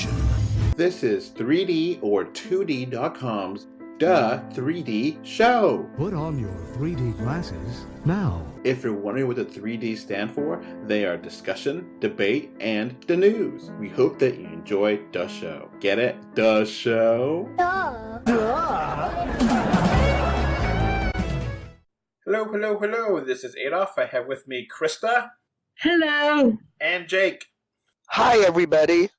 imagination. This is 3D or 2D.com's Duh 3D Show. Put on your 3D glasses now. If you're wondering what the 3D stand for, they are discussion, debate, and the news. We hope that you enjoy the show. Get it? The show? Hello. This is Adolph. I have with me Krista. Hello. And Jake. Hi, everybody.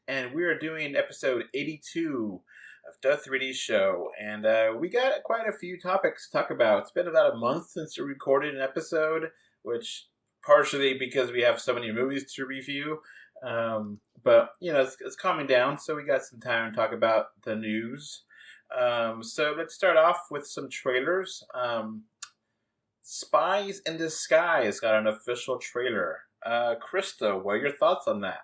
And we are doing episode 82 of the 3D Show. And we got quite a few topics to talk about. It's been about a month since we recorded an episode, which partially because we have so many movies to review. But, you know, it's calming down, so we got some time to talk about the news. So let's start off with some trailers. Spies in Disguise got an official trailer. Krista, what are your thoughts on that?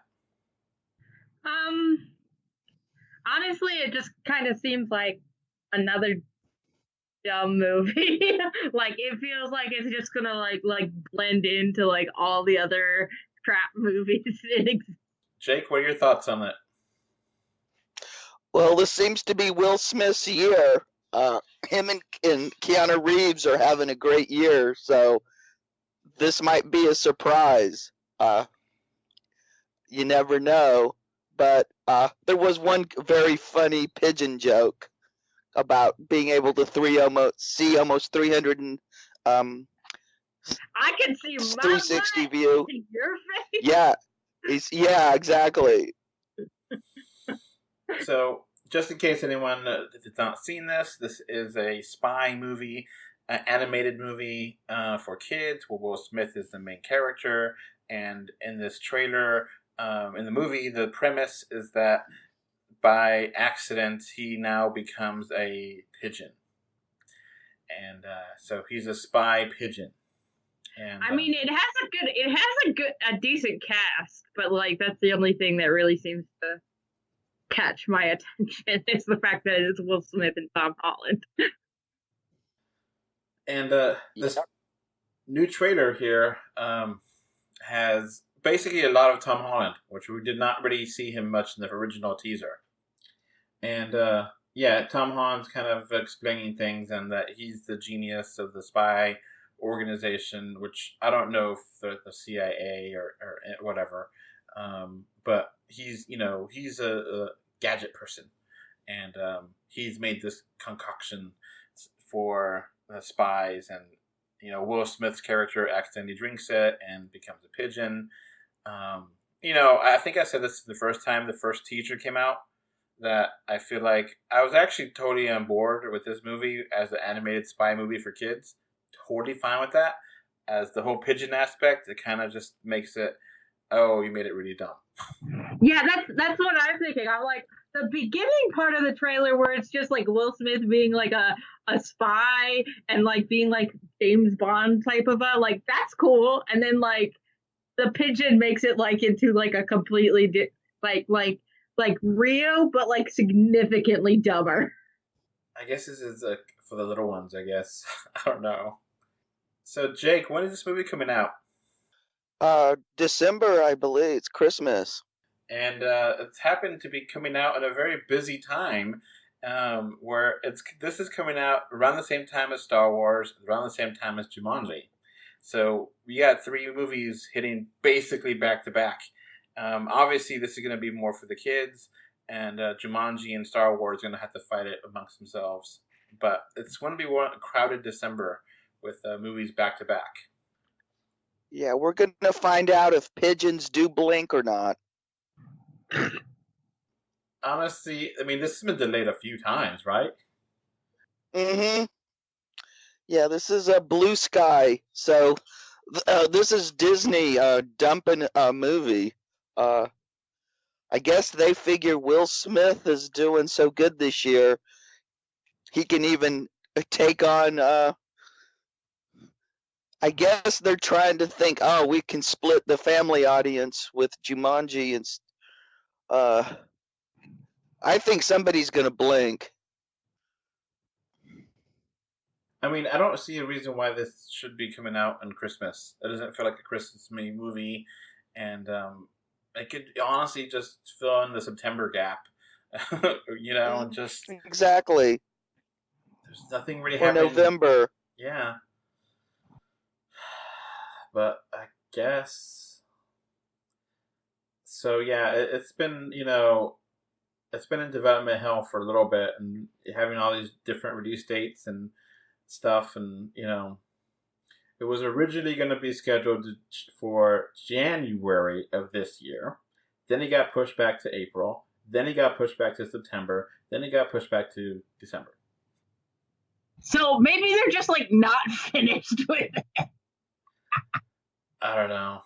Honestly, it just kind of seems like another dumb movie. Like, it feels like it's just gonna like blend into like all the other crap movies. Jake, what are your thoughts on it? Well, this seems to be Will Smith's year. Him and Keanu Reeves are having a great year, so this might be a surprise. You never know. But there was one very funny pigeon joke about being able to see almost 300 and I can see my 360 view. In your face. Yeah, exactly. So, just in case anyone has not seen this is a spy movie, an animated movie for kids, where Will Smith is the main character. And in this trailer, in the movie, the premise is that by accident, he now becomes a pigeon. And so he's a spy pigeon. And I mean, it has a decent cast, but like that's the only thing that really seems to catch my attention is the fact that it's Will Smith and Tom Holland. And this new trailer here has basically a lot of Tom Holland, which we did not really see him much in the original teaser. And Tom Holland's kind of explaining things and that he's the genius of the spy organization, which I don't know if they're the CIA or whatever. But he's a gadget person, and he's made this concoction for the spies, and Will Smith's character accidentally drinks it and becomes a pigeon. I think I said this the first time the first teaser came out, that I feel like I was actually totally on board with this movie as an animated spy movie for kids. Totally fine with that. As the whole pigeon aspect, it kind of just makes it, oh, you made it really dumb. Yeah, that's what I'm thinking. I'm like, the beginning part of the trailer where it's just like Will Smith being like a spy and like being like James Bond type of like, that's cool. And then like the pigeon makes it like into like a completely like Rio, but like significantly dumber. I guess this is for the little ones, I guess. I don't know. So Jake, when is this movie coming out? December, I believe. It's Christmas. And it's happened to be coming out at a very busy time, where this is coming out around the same time as Star Wars, around the same time as Jumanji. So we got 3 movies hitting basically back to back. Obviously, this is going to be more for the kids, and Jumanji and Star Wars are going to have to fight it amongst themselves. But it's going to be a crowded December with movies back to back. Yeah, we're going to find out if pigeons do blink or not. Honestly, I mean, this has been delayed a few times, right? Mm-hmm. Yeah, this is a Blue Sky. So this is Disney dumping a movie. I guess they figure Will Smith is doing so good this year, he can even take on... I guess they're trying to think, oh, we can split the family audience with Jumanji. And I think somebody's going to blink. I mean, I don't see a reason why this should be coming out on Christmas. It doesn't feel like a Christmas movie, and It could honestly just fill in the September gap. And just Exactly. there's nothing really Or happening. November. Yeah. But I guess so. Yeah, it's been it's been in development hell for a little bit, and having all these different release dates and stuff, and it was originally going to be scheduled for January of this year. Then it got pushed back to April. Then it got pushed back to September. Then it got pushed back to December. So maybe they're just like not finished with it. I don't know.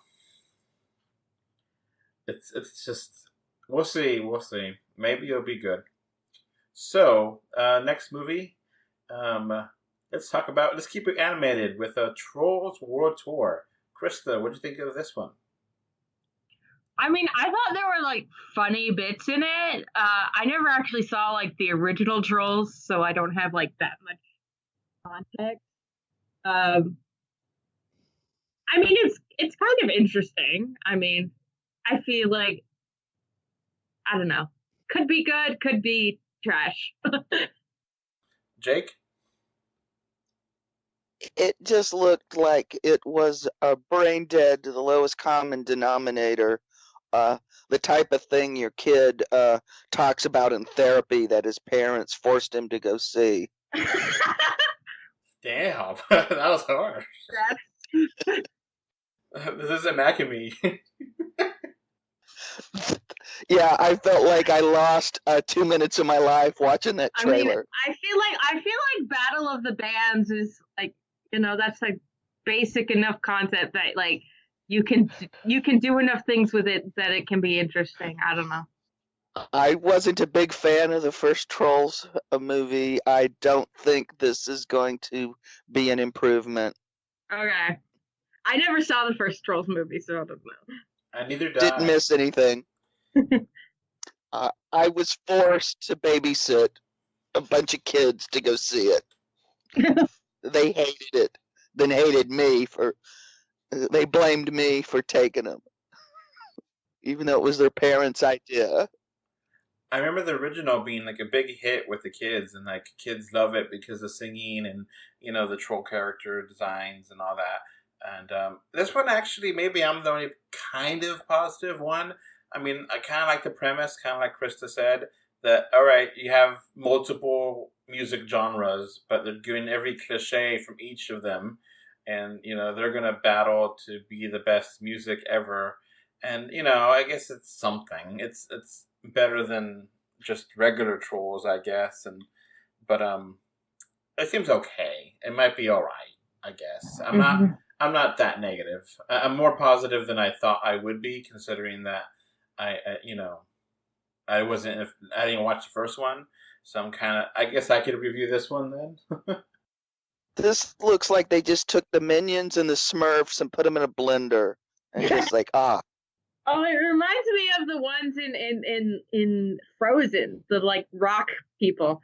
It's just we'll see. Maybe it'll be good. So next movie, let's keep it animated with a Trolls World Tour. Krista, what do you think of this one? I mean, I thought there were like funny bits in it. I never actually saw like the original Trolls, so I don't have like that much context. I mean, it's kind of interesting. I mean, I feel like I don't know, could be good, could be trash. Jake? It just looked like it was brain dead to the lowest common denominator. The type of thing your kid talks about in therapy that his parents forced him to go see. Damn, that was hard. This isn't Macamee. Yeah, I felt like I lost 2 minutes of my life watching that trailer. I feel like Battle of the Bands is like, that's like basic enough concept that like you can do enough things with it that it can be interesting. I don't know. I wasn't a big fan of the first Trolls movie. I don't think this is going to be an improvement. Okay. I never saw the first Trolls movie, so I don't know. I neither did. Didn't miss anything. I was forced to babysit a bunch of kids to go see it. They hated it, then hated me for. They blamed me for taking them, even though it was their parents' idea. I remember the original being like a big hit with the kids, and like kids love it because of singing and the troll character designs and all that. And this one actually, maybe I'm the only kind of positive one. I mean, I kind of like the premise, kind of like Krista said, that, all right, you have multiple music genres, but they're doing every cliche from each of them. And, they're going to battle to be the best music ever. And, I guess it's something. It's better than just regular Trolls, I guess. But it seems okay. It might be all right, I guess. I'm not that negative. I'm more positive than I thought I would be, considering that I didn't watch the first one, so I'm kind of. I guess I could review this one then. This looks like they just took the Minions and the Smurfs and put them in a blender, and just like Oh, it reminds me of the ones in Frozen, the like rock people.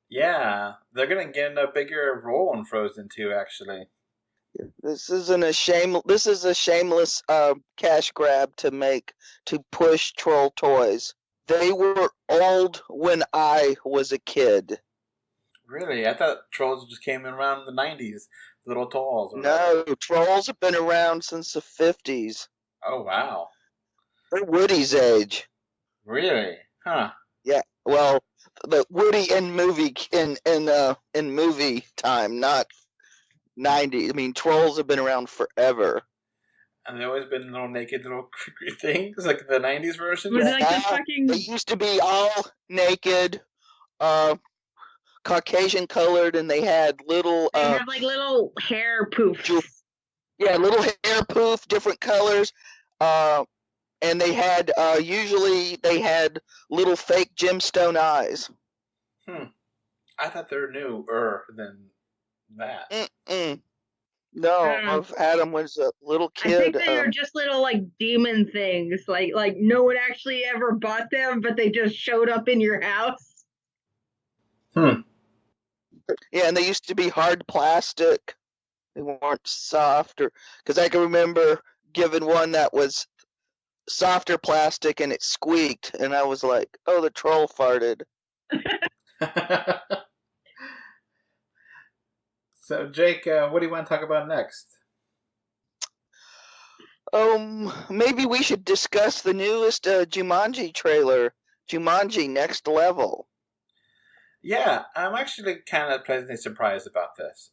Yeah, they're gonna get a bigger role in Frozen 2, actually. This is a shameless cash grab to push troll toys. They were old when I was a kid. Really? I thought Trolls just came in around the 90s. Little Trolls. No, Trolls have been around since the 50s. Oh, wow. They're Woody's age. Really? Huh. Yeah. Well, the Woody in movie time, not 90. I mean, Trolls have been around forever. And they've always been little naked little things, like the 90s version? Was it like They used to be all naked, Caucasian colored, and they had little... They have like little hair poofs. Yeah, little hair poof, different colors. And they had, usually they had little fake gemstone eyes. I thought they were newer than that. No, Adam was a little kid. I think they were just little like demon things. Like no one actually ever bought them, but they just showed up in your house. Yeah, and they used to be hard plastic. They weren't soft, because I can remember giving one that was softer plastic and it squeaked, and I was like, oh, the troll farted. So, Jake, what do you want to talk about next? Maybe we should discuss the newest Jumanji trailer, Jumanji Next Level. Yeah, I'm actually kind of pleasantly surprised about this.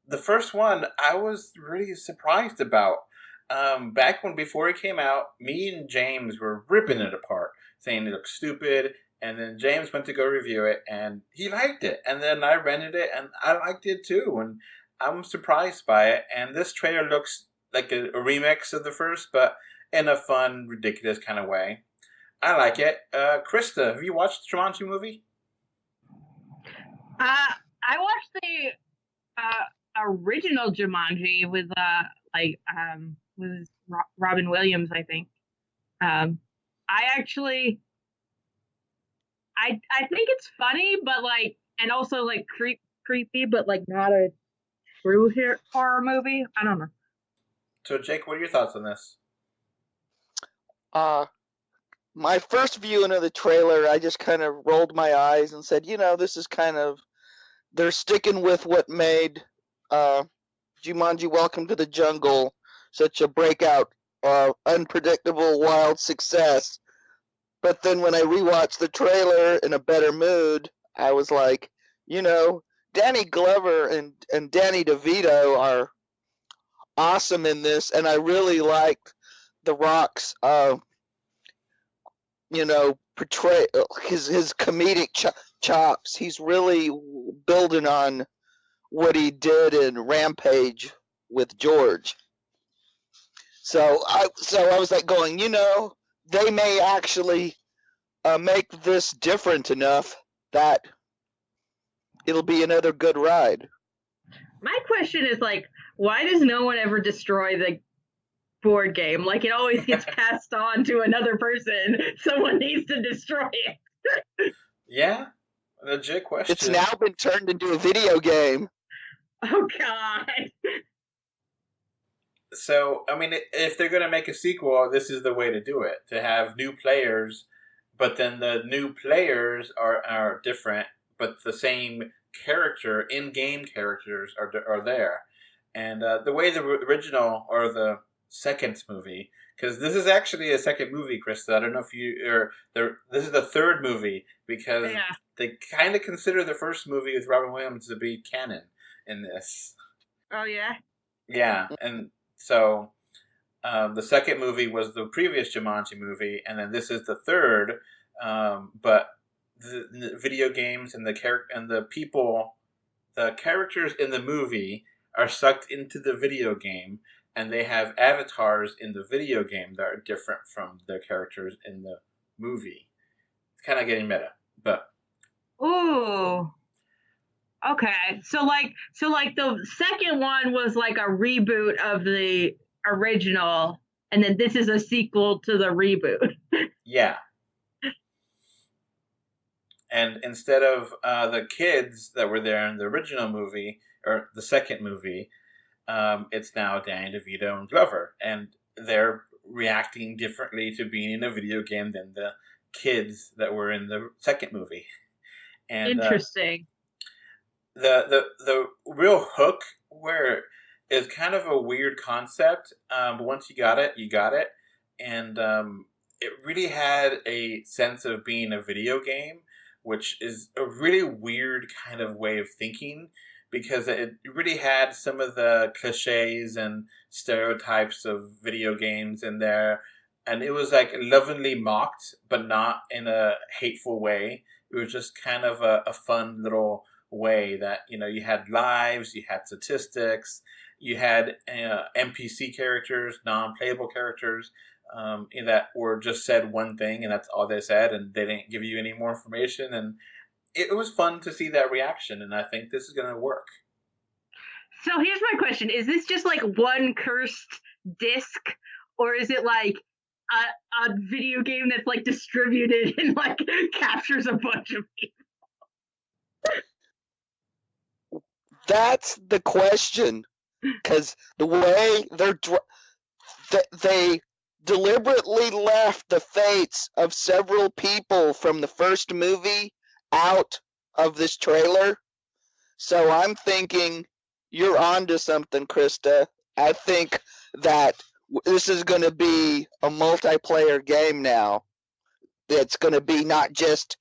The first one, I was really surprised about. Back before it came out, me and James were ripping it apart, saying it looked stupid, and then James went to go review it, and he liked it, and then I rented it, and I liked it too, and I'm surprised by it, and this trailer looks like a remix of the first, but in a fun, ridiculous kind of way. I like it. Krista, have you watched the Jumanji movie? I watched the original Jumanji with Robin Williams, I think. I think it's funny, but and also creepy, but not a true horror movie. I don't know. So, Jake, what are your thoughts on this? My first viewing of the trailer, I just kind of rolled my eyes and said, this is kind of, they're sticking with what made Jumanji Welcome to the Jungle such a breakout, unpredictable, wild success. But then when I rewatched the trailer in a better mood, I was like, Danny Glover and Danny DeVito are awesome in this, and I really liked The Rock's portray his comedic chops. He's really building on what he did in Rampage with George. So I was like going, they may actually make this different enough that it'll be another good ride. My question is why does no one ever destroy the board game? It always gets passed on to another person. Someone needs to destroy it. Yeah, legit question. It's now been turned into a video game. Oh, God. So, I mean, if they're going to make a sequel, this is the way to do it. To have new players, but then the new players are different, but the same character, in-game characters are there. And the way the original, or the second movie, because this is actually a second movie, Krista. I don't know if this is the third movie, because they kind of consider the first movie with Robin Williams to be canon in this. Oh, yeah? Yeah, and so the second movie was the previous Jumanji movie, and then this is the third, but the video games and the characters in the movie are sucked into the video game, and they have avatars in the video game that are different from the characters in the movie. It's kind of getting meta, but... Ooh. Okay. So the second one was a reboot of the original, and then this is a sequel to the reboot. Yeah. And instead of the kids that were there in the original movie, or the second movie, it's now Danny DeVito and Glover. And they're reacting differently to being in a video game than the kids that were in the second movie. And, interesting. The real hook, where is kind of a weird concept, but once you got it. And it really had a sense of being a video game, which is a really weird kind of way of thinking, because it really had some of the cliches and stereotypes of video games in there. And it was lovingly mocked, but not in a hateful way. It was just kind of a fun little way that, you had lives, you had statistics, you had NPC characters, non-playable characters, that were just said one thing, and that's all they said, and they didn't give you any more information. And it was fun to see that reaction, and I think this is going to work. So here's my question. Is this just one cursed disc, or is it a video game that's distributed and captures a bunch of people? That's the question, because the way deliberately left the fates of several people from the first movie out of this trailer. So I'm thinking you're onto something, Krista. I think that this is going to be a multiplayer game now. It's going to be not just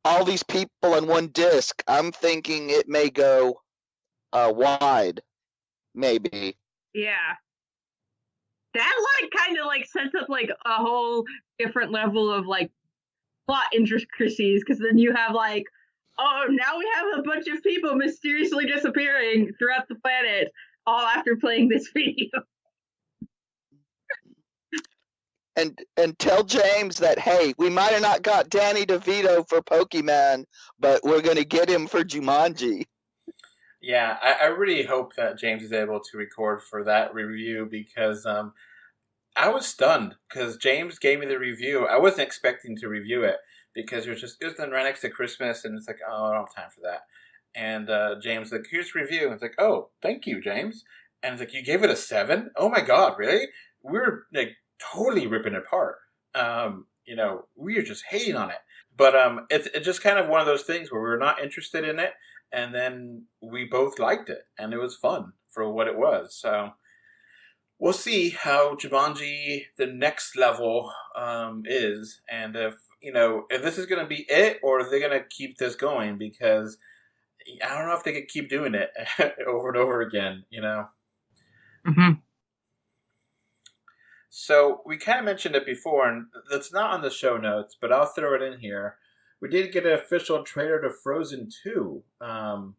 all these people on one disc. I'm thinking it may go wide, maybe. Yeah. That like kind of like sets up like a whole different level of like plot intricacies, because then you have like, oh, now we have a bunch of people mysteriously disappearing throughout the planet, all after playing this video. And tell James that, hey, we might have not got Danny DeVito for Pokemon, but we're going to get him for Jumanji. Yeah, I really hope that James is able to record for that review, because I was stunned because James gave me the review. I wasn't expecting to review it because it was right next to Christmas, and it's like, oh, I don't have time for that. And James like, here's the review. And it's like, oh, thank you, James. And it's like, you gave it a 7? Oh my God, really? We were like totally ripping it apart. We were just hating on it. But it's just kind of one of those things where we were not interested in it, and then we both liked it, and it was fun for what it was. So we'll see how Jumanji The Next Level is, and if this is going to be it, or are they going to keep this going, because I don't know if they could keep doing it over and over again, Mm-hmm. So we kind of mentioned it before, and that's not on the show notes, but I'll throw it in here. We did get an official trailer to Frozen 2, and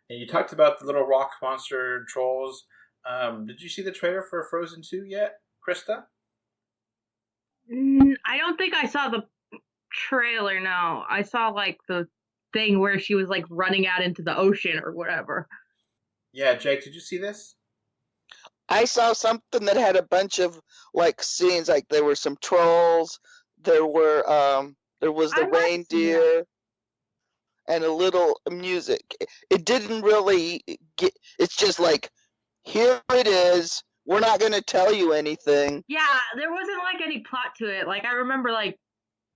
you talked about the little rock monster trolls. Did you see the trailer for Frozen 2 yet, Krista? I don't think I saw the trailer, no. I saw like the thing where she was like running out into the ocean or whatever. Yeah, Jake, did you see this? I saw something that had a bunch of like scenes, like there were some trolls, there was the reindeer, and a little music. It didn't really it's just like, here it is. We're not going to tell you anything. Yeah, there wasn't like any plot to it. Like I remember like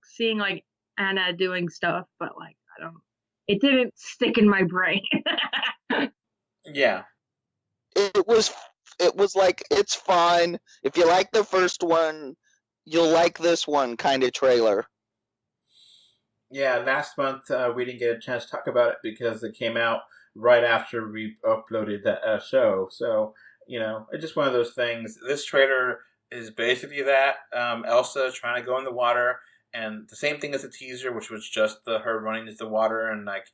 seeing like Anna doing stuff, but like it didn't stick in my brain. Yeah. It was like, it's fine. If you like the first one, you'll like this one kind of trailer. Yeah, last month we didn't get a chance to talk about it because it came out right after we uploaded that show. So, it's just one of those things. This trailer is basically that. Elsa trying to go in the water, and the same thing as the teaser, which was just her running into the water, and like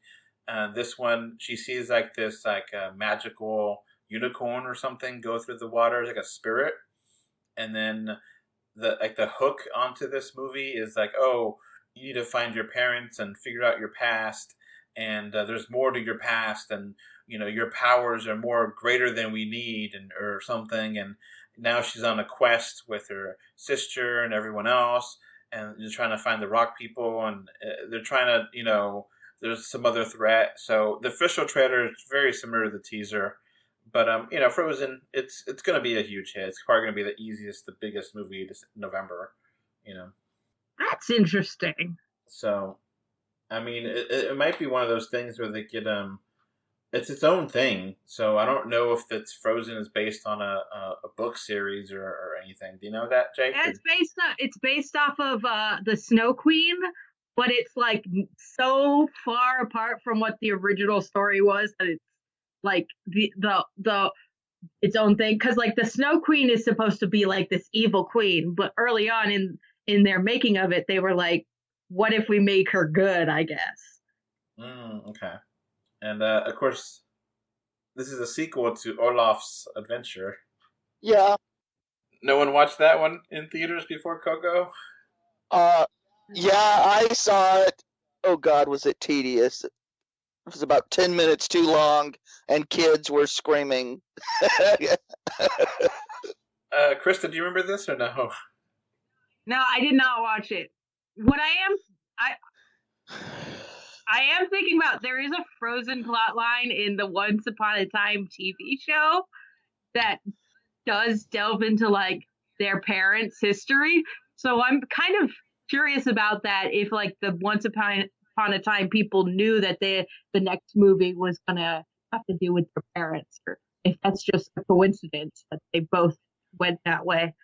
this one, she sees like this magical unicorn or something go through the water, like a spirit, and then the hook onto this movie is like, oh, you need to find your parents and figure out your past, and there's more to your past, and your powers are more greater than we need, or something. And now she's on a quest with her sister and everyone else, and they're trying to find the rock people, and they're trying to, there's some other threat. So the official trailer is very similar to the teaser. But Frozen, it's going to be a huge hit. It's probably going to be the biggest movie this November. That's interesting. So, I mean, it might be one of those things where they get it's its own thing. So I don't know if it's Frozen is based on a book series or anything. Do you know that, Jake? Yeah, it's based off of the Snow Queen, but it's like so far apart from what the original story was that it's like the its own thing, because like the Snow Queen is supposed to be like this evil queen, but early on in their making of it, they were like, what if we make her good, I guess. Okay. And of course, this is a sequel to Olaf's Adventure. Yeah. No one watched that one in theaters before Coco? Yeah, I saw it. Oh God, was it tedious? It was about 10 minutes too long, and kids were screaming. Krista, do you remember this or no? No, I did not watch it. What I am thinking about, there is a Frozen plotline in the Once Upon a Time TV show that does delve into like their parents' history. So I'm kind of curious about that. If like the Once Upon a Time people knew that the next movie was gonna have to do with their parents, or if that's just a coincidence that they both went that way.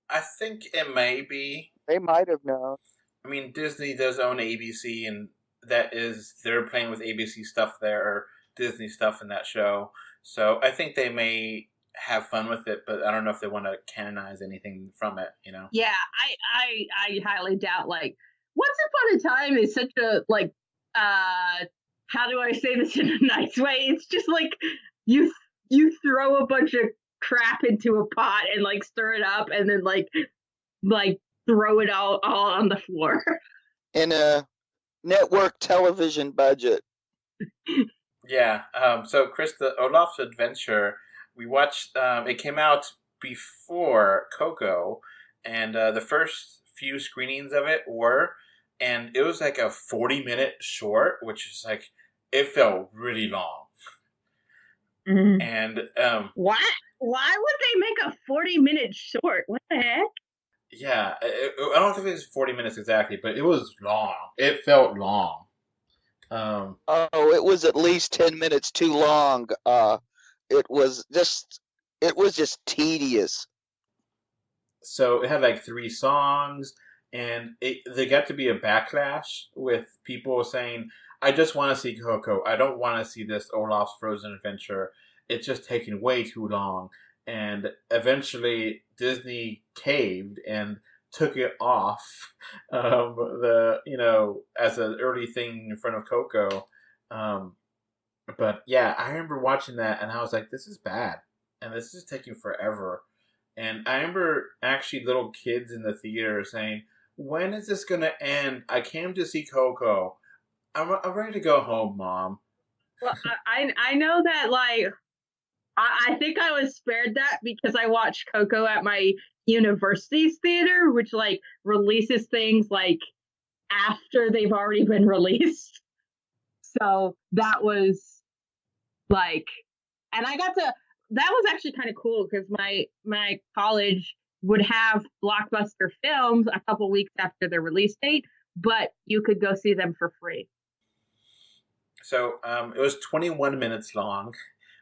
I think it may be. They might have known. I mean, Disney does own ABC, and they're playing with ABC stuff there, or Disney stuff in that show. So I think they may have fun with it, but I don't know if they want to canonize anything from it, you know? Yeah, I highly doubt, like, Once Upon a Time is such a, like, how do I say this in a nice way? It's just like you throw a bunch of crap into a pot and like stir it up and then like throw it all on the floor. In a network television budget. Yeah. So, Krista, Olaf's Adventure, we watched, it came out before Coco, and the first few screenings of it and it was like a 40-minute short, which is like, it felt really long. Mm-hmm. And, why would they make a 40-minute short? What the heck? Yeah, I don't think it was 40 minutes exactly, but it was long. It felt long. It was at least 10 minutes too long. It was just tedious. So it had like 3 songs, and there got to be a backlash with people saying, I just want to see Coco. I don't want to see this Olaf's Frozen Adventure. It's just taking way too long. And eventually Disney caved and took it off as an early thing in front of Coco. But yeah, I remember watching that and I was like, this is bad. And this is taking forever. And I remember actually little kids in the theater saying, when is this going to end? I came to see Coco. I'm ready to go home, Mom. Well, I know that, like, I think I was spared that because I watched Coco at my university's theater, which, like, releases things, like, after they've already been released. So that was, like, and that was actually kind of cool because my college would have blockbuster films a couple weeks after their release date, but you could go see them for free. So it was 21 minutes long,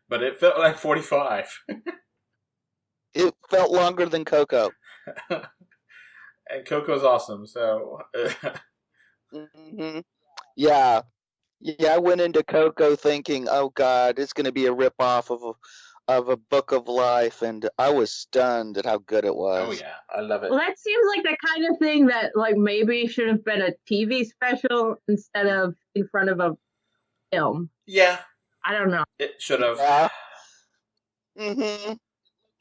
but it felt like 45. It felt longer than Coco. And Coco's awesome, so... Mm-hmm. Yeah, I went into Coco thinking, oh God, it's going to be a ripoff of a Book of Life, and I was stunned at how good it was. Oh yeah, I love it. Well, that seems like the kind of thing that, like, maybe should have been a TV special instead of in front of a film. Yeah. I don't know. It should have. Yeah. Mm-hmm.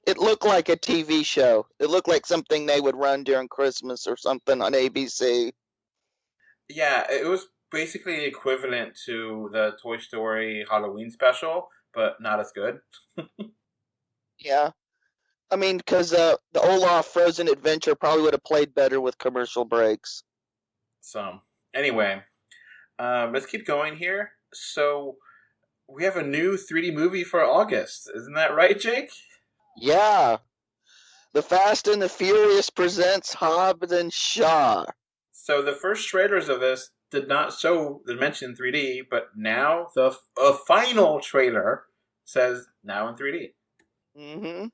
It looked like a TV show. It looked like something they would run during Christmas or something on ABC. Yeah, it was basically equivalent to the Toy Story Halloween special, but not as good. Yeah. I mean, because the Olaf Frozen Adventure probably would have played better with commercial breaks. So, anyway, let's keep going here. So, we have a new 3D movie for August. Isn't that right, Jake? Yeah. The Fast and the Furious presents Hobbs and Shaw. So, the first trailers of this did not show the mention 3D, but now the final trailer says now in 3D. Mm-hmm.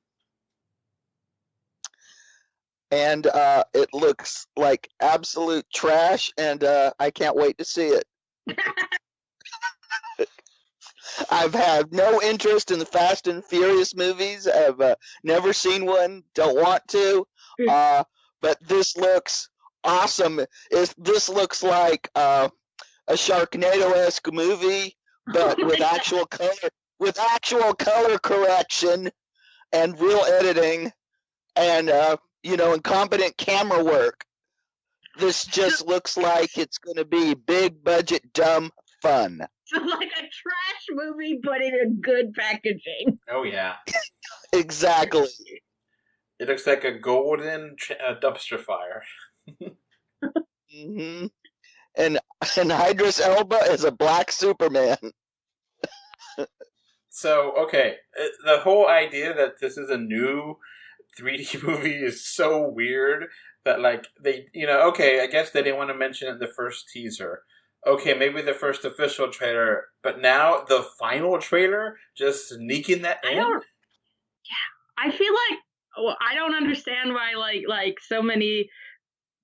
And it looks like absolute trash, and I can't wait to see it. I've had no interest in the Fast and Furious movies. I've never seen one, don't want to. But this looks awesome. This looks like a Sharknado-esque movie, but with actual color correction and real editing and incompetent camera work. This just looks like it's going to be big budget dumb fun. So like a trash movie, but in a good packaging. Oh yeah, exactly. It looks like a golden dumpster fire. Mm-hmm. And Idris Elba is a black Superman. So, okay, the whole idea that this is a new 3D movie is so weird that, like, they, okay, I guess they didn't want to mention it in the first teaser. Okay, maybe the first official trailer, but now the final trailer, just sneaking that in? I feel like, well, I don't understand why, like so many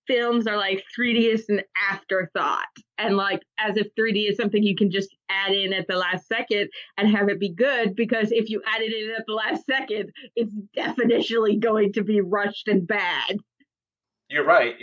films are like 3D is an afterthought, and like as if 3D is something you can just add in at the last second and have it be good, because if you added it at the last second, it's definitionally going to be rushed and bad. You're right.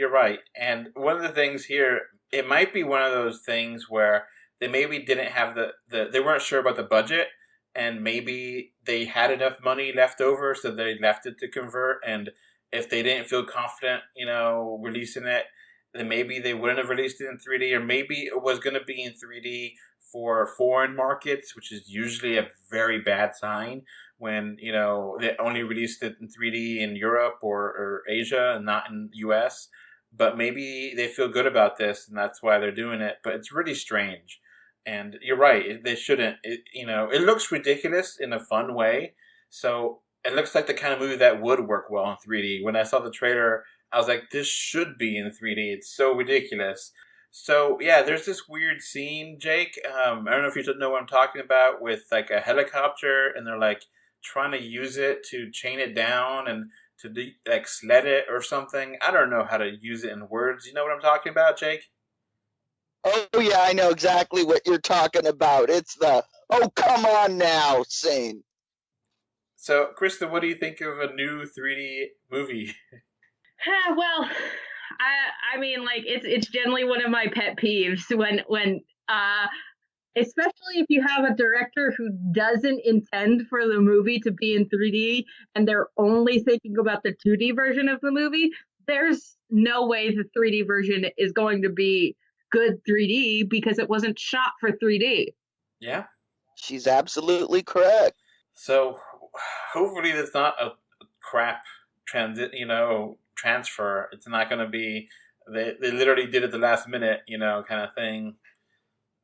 And one of the things here, it might be one of those things where they maybe didn't have they weren't sure about the budget, and maybe they had enough money left over, so they left it to convert. And if they didn't feel confident, releasing it, then maybe they wouldn't have released it in 3D, or maybe it was going to be in 3D for foreign markets, which is usually a very bad sign when, they only released it in 3D in Europe or Asia and not in the US. But maybe they feel good about this, and that's why they're doing it. But it's really strange. And you're right, they shouldn't. It looks ridiculous in a fun way. So it looks like the kind of movie that would work well in 3D. When I saw the trailer, I was like, this should be in 3D. It's so ridiculous. So, yeah, there's this weird scene, Jake. I don't know if you know what I'm talking about, with like a helicopter, and they're like trying to use it to chain it down and to like sled it or something. I don't know how to use it in words. You know what I'm talking about, Jake? Oh, yeah, I know exactly what you're talking about. It's the, oh, come on now scene. So, Krista, what do you think of a new 3D movie? Well, I mean, like, it's generally one of my pet peeves when especially if you have a director who doesn't intend for the movie to be in 3D and they're only thinking about the 2D version of the movie. There's no way the 3D version is going to be good 3D because it wasn't shot for 3D. Yeah. She's absolutely correct. So hopefully there's not a crap transfer. It's not going to be, they literally did it the last minute, kind of thing.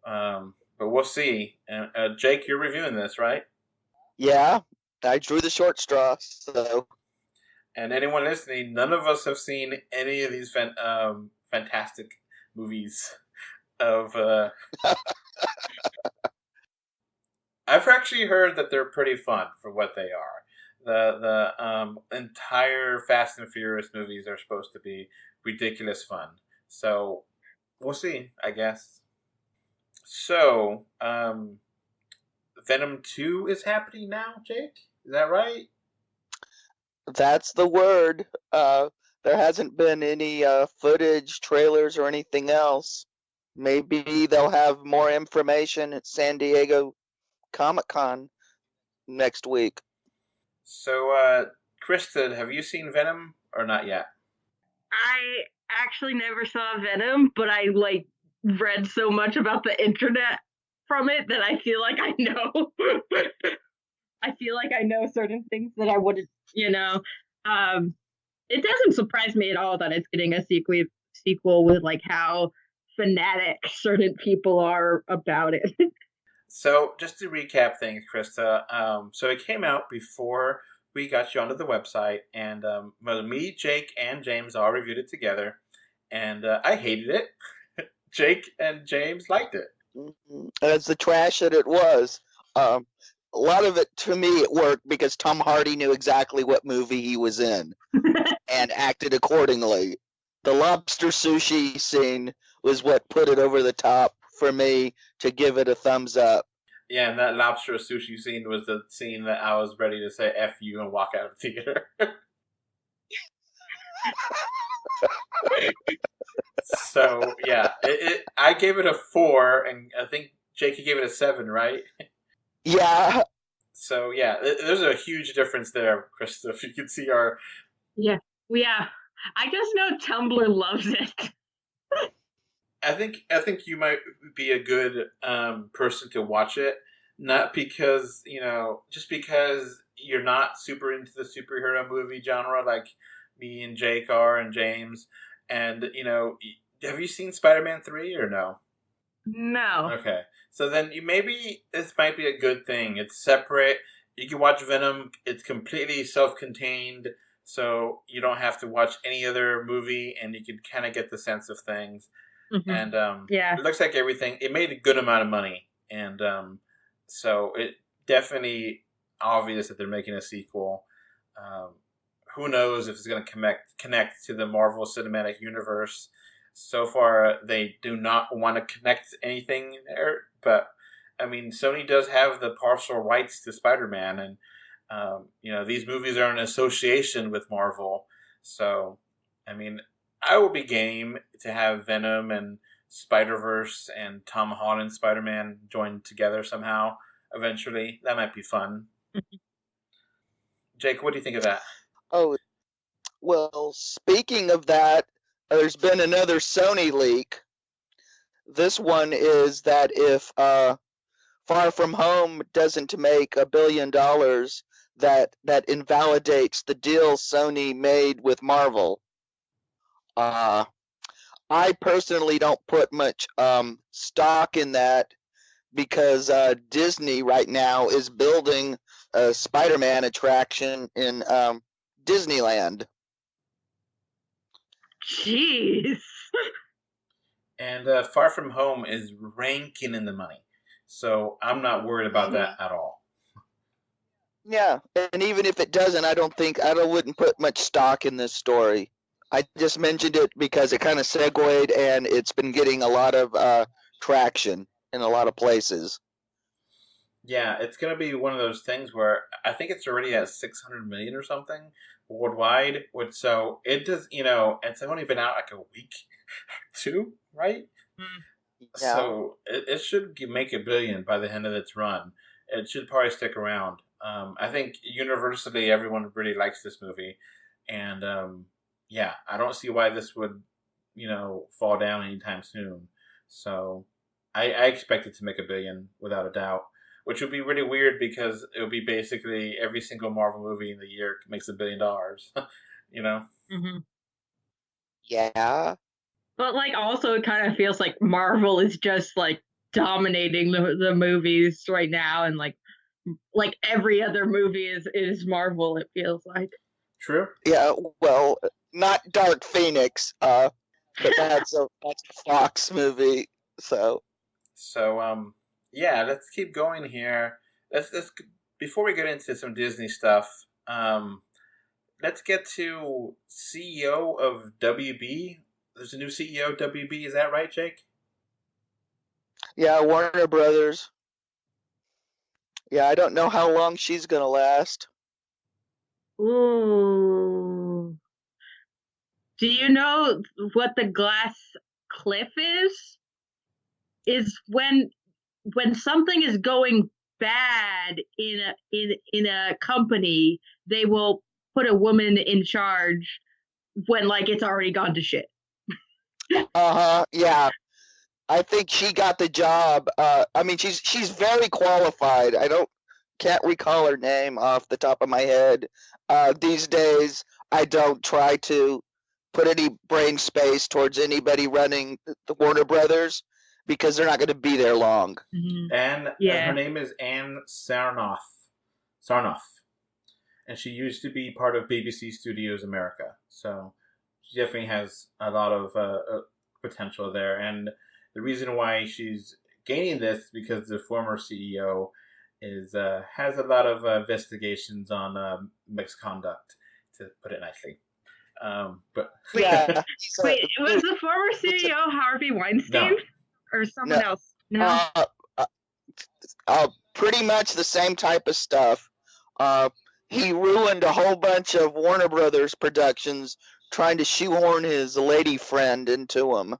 But we'll see. And Jake, you're reviewing this, right? Yeah, I drew the short straw, so. And anyone listening, none of us have seen any of these fantastic movies of. I've actually heard that they're pretty fun for what they are. The entire Fast and Furious movies are supposed to be ridiculous fun. So we'll see, I guess. So, Venom 2 is happening now, Jake? Is that right? That's the word. There hasn't been any footage, trailers, or anything else. Maybe they'll have more information at San Diego Comic-Con next week. So, Krista, have you seen Venom or not yet? I actually never saw Venom, but I read so much about the internet from it that I feel like I know. I feel like I know certain things that I wouldn't, It doesn't surprise me at all that it's getting a sequel with like how fanatic certain people are about it. So, just to recap things, Krista, so it came out before we got you onto the website, and me, Jake, and James all reviewed it together, and I hated it. Jake and James liked it. As the trash that it was, a lot of it, to me, it worked because Tom Hardy knew exactly what movie he was in and acted accordingly. The lobster sushi scene was what put it over the top for me to give it a thumbs up. Yeah, and that lobster sushi scene was the scene that I was ready to say F you and walk out of the theater. So, yeah, I gave it a 4, and I think Jake gave it a 7, right? Yeah. So, yeah, there's a huge difference there, Krista. If you can see our... Yeah. I just know Tumblr loves it. I think you might be a good person to watch it, not because, just because you're not super into the superhero movie genre like me and Jake are and James. And, have you seen Spider-Man 3 or no? No. Okay. So then maybe this might be a good thing. It's separate. You can watch Venom. It's completely self-contained. so you don't have to watch any other movie, and you can kind of get the sense of things. And it looks like it made a good amount of money, and so it definitely obvious that they're making a sequel. Who knows if it's going to connect to the Marvel Cinematic Universe. So far, they do not want to connect anything there, but I mean, Sony does have the partial rights to Spider-Man, and these movies are in association with Marvel. So, I mean, I will be game to have Venom and Spider-Verse and Tom Holland Spider-Man joined together somehow eventually. That might be fun. Jake, what do you think of that? Oh, well, speaking of that, there's been another Sony leak. This one is that if Far From Home doesn't make $1 billion, that invalidates the deal Sony made with Marvel. I personally don't put much stock in that because Disney right now is building a Spider-Man attraction in Disneyland. Jeez. And Far From Home is ranking in the money. So I'm not worried about that at all. Yeah, and even if it doesn't, I wouldn't put much stock in this story. I just mentioned it because it kind of segued, and it's been getting a lot of traction in a lot of places. Yeah, it's going to be one of those things where I think it's already at 600 million or something worldwide. So it does, it's only been out like a week, two, right? Yeah. So it should make $1 billion by the end of its run. It should probably stick around. I think universally everyone really likes this movie, and I don't see why this would, fall down anytime soon. So I expect it to make $1 billion without a doubt, which would be really weird because it would be basically every single Marvel movie in the year makes $1 billion. Mm-hmm. Yeah. But also it kind of feels like Marvel is just dominating the movies right now, and like every other movie is Marvel, it feels like. True. Yeah, well, not Dark Phoenix, but that's a Fox movie. So let's keep going here. Let's before we get into some Disney stuff, let's get to CEO of WB. There's a new CEO of WB, is that right, Jake? Yeah, Warner Brothers. Yeah, I don't know how long she's gonna last. Ooh. Do you know what the glass cliff is? Is when something is going bad in a company, they will put a woman in charge when it's already gone to shit. Yeah. I think she got the job. I mean, she's very qualified. Can't recall her name off the top of my head. These days, I don't try to put any brain space towards anybody running the Warner Brothers because they're not going to be there long. Mm-hmm. And her name is Ann Sarnoff, and she used to be part of BBC Studios America. So she definitely has a lot of potential there. And the reason why she's gaining this is because the former CEO has a lot of investigations on misconduct, to put it nicely. But yeah. Wait, was the former CEO Harvey Weinstein or someone else? No. Pretty much the same type of stuff. He ruined a whole bunch of Warner Brothers productions trying to shoehorn his lady friend into them.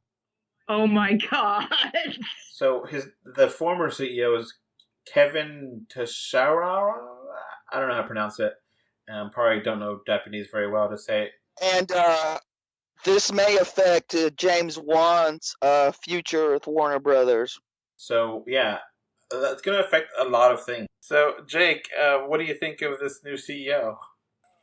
Oh my god! So the former CEO is Kevin Teixeira. I don't know how to pronounce it. Probably don't know Japanese very well to say it. And this may affect James Wan's future with Warner Brothers. So yeah, that's going to affect a lot of things. So Jake, what do you think of this new CEO?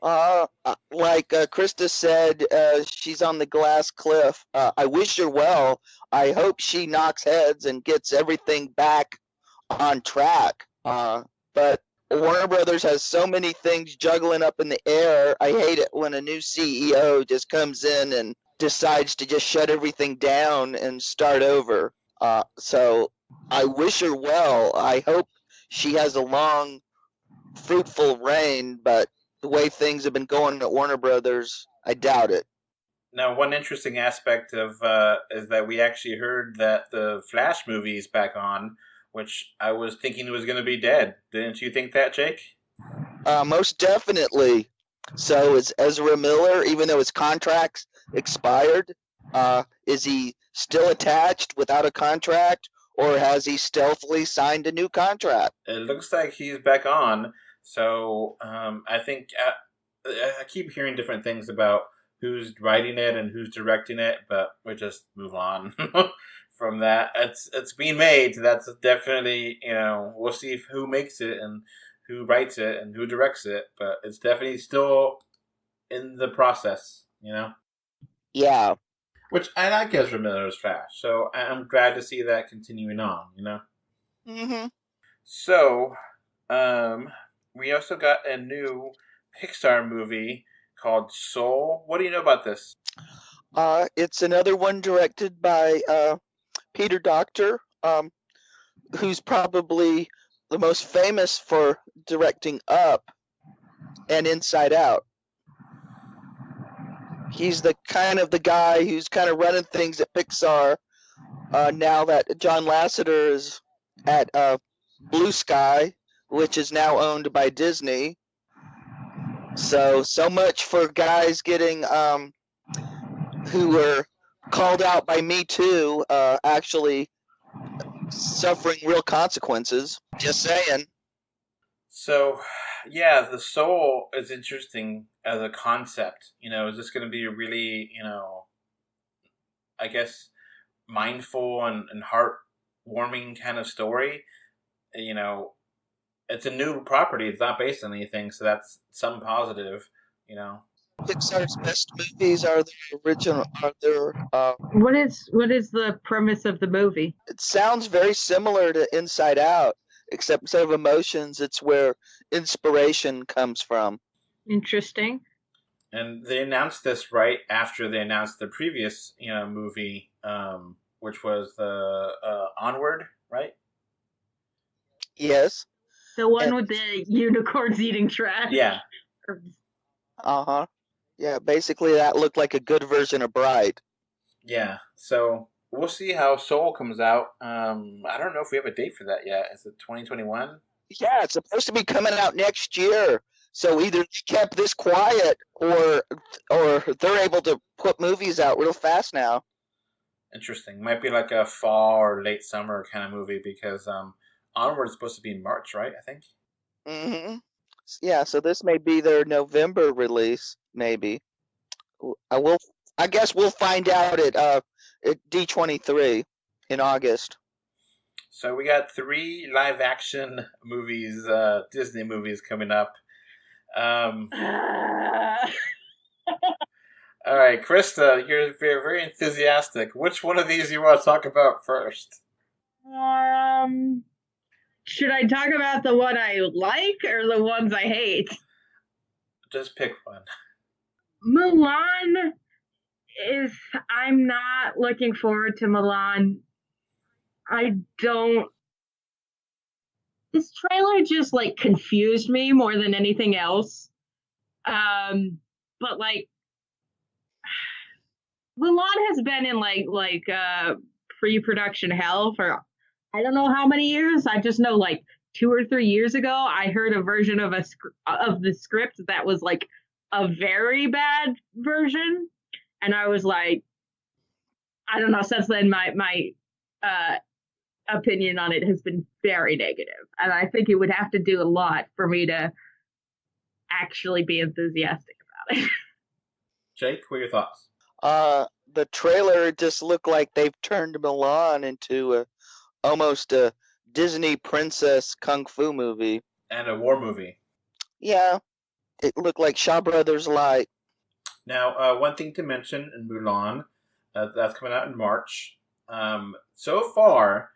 Like Krista said, she's on the glass cliff. I wish her well. I hope she knocks heads and gets everything back on track. But Warner Brothers has so many things juggling up in the air. I hate it when a new CEO just comes in and decides to just shut everything down and start over. So I wish her well. I hope she has a long, fruitful reign, but the way things have been going at Warner Brothers, I doubt it. Now, one interesting aspect of is that we actually heard that the Flash movie is back on, which I was thinking was going to be dead. Didn't you think that, Jake? Most definitely. So is Ezra Miller, even though his contract's expired, is he still attached without a contract, or has he stealthily signed a new contract? It looks like he's back on. So I think I keep hearing different things about who's writing it and who's directing it, but we just move on from that. It's being made. That's definitely, we'll see who makes it and who writes it and who directs it, but it's definitely still in the process, Yeah. Which I like Ezra Miller's Flash, so I'm glad to see that continuing on, Mm-hmm. So, we also got a new Pixar movie called Soul. What do you know about this? It's another one directed by Peter Docter, who's probably the most famous for directing Up and Inside Out. He's the guy who's kind of running things at Pixar now that John Lasseter is at Blue Sky, which is now owned by Disney. So much for guys getting who were called out by Me Too actually suffering real consequences. Just saying. So, yeah, the Soul is interesting as a concept. Is this going to be a really, I guess, mindful and heartwarming kind of story? It's a new property. It's not based on anything, so that's some positive, Pixar's best movies are the original. What is the premise of the movie? It sounds very similar to Inside Out, except instead of emotions, it's where inspiration comes from. Interesting. And they announced this right after they announced the previous, movie, which was the Onward, right? Yes. The one with the unicorns eating trash. Yeah. Uh-huh. Yeah, basically that looked like a good version of Bride. Yeah. So we'll see how Soul comes out. I don't know if we have a date for that yet. Is it 2021? Yeah, it's supposed to be coming out next year. So either they kept this quiet or they're able to put movies out real fast now. Interesting. Might be like a fall or late summer kind of movie because Onward is supposed to be in March, right? I think. Mm-hmm. Yeah, so this may be their November release, maybe. I guess we'll find out at D23 in August. So we got 3 live action movies, Disney movies coming up. All right, Krista, you're very enthusiastic. Which one of these you want to talk about first? Should I talk about the one I like or the ones I hate? Just pick one. Mulan I'm not looking forward to Mulan. This trailer just confused me more than anything else. But Mulan has been in pre-production hell for I don't know how many years. I just know 2 or 3 years ago, I heard a version of the script that was a very bad version, and I was I don't know. Since then, my opinion on it has been very negative, and I think it would have to do a lot for me to actually be enthusiastic about it. Jake, what are your thoughts? The trailer just looked like they've turned Mulan into almost a Disney princess kung fu movie. And a war movie. Yeah, it looked like Shaw Brothers light. Now, one thing to mention in Mulan, that's coming out in March. So far,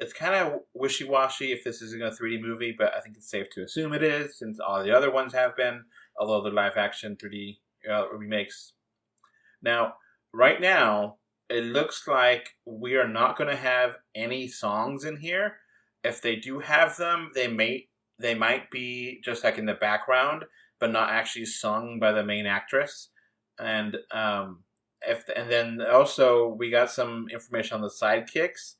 it's kind of wishy-washy if this is a 3D movie, but I think it's safe to assume it is, since all the other ones have been, although they're live-action 3D remakes. Now, right now, it looks like we are not going to have any songs in here. If they do have them, they might be just like in the background, but not actually sung by the main actress. And then also we got some information on the sidekicks.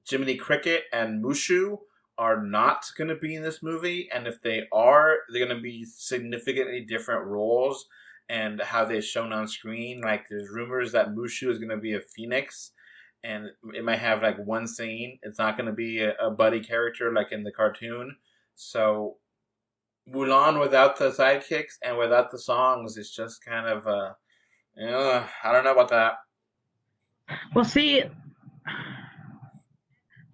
Jiminy Cricket and Mushu are not going to be in this movie, and if they are, they're going to be significantly different roles and how they're shown on screen. Like, there's rumors that Mushu is going to be a phoenix, and it might have like one scene. It's not going to be a buddy character like in the cartoon. So Mulan without the sidekicks and without the songs is just kind of I don't know about that. Well, see,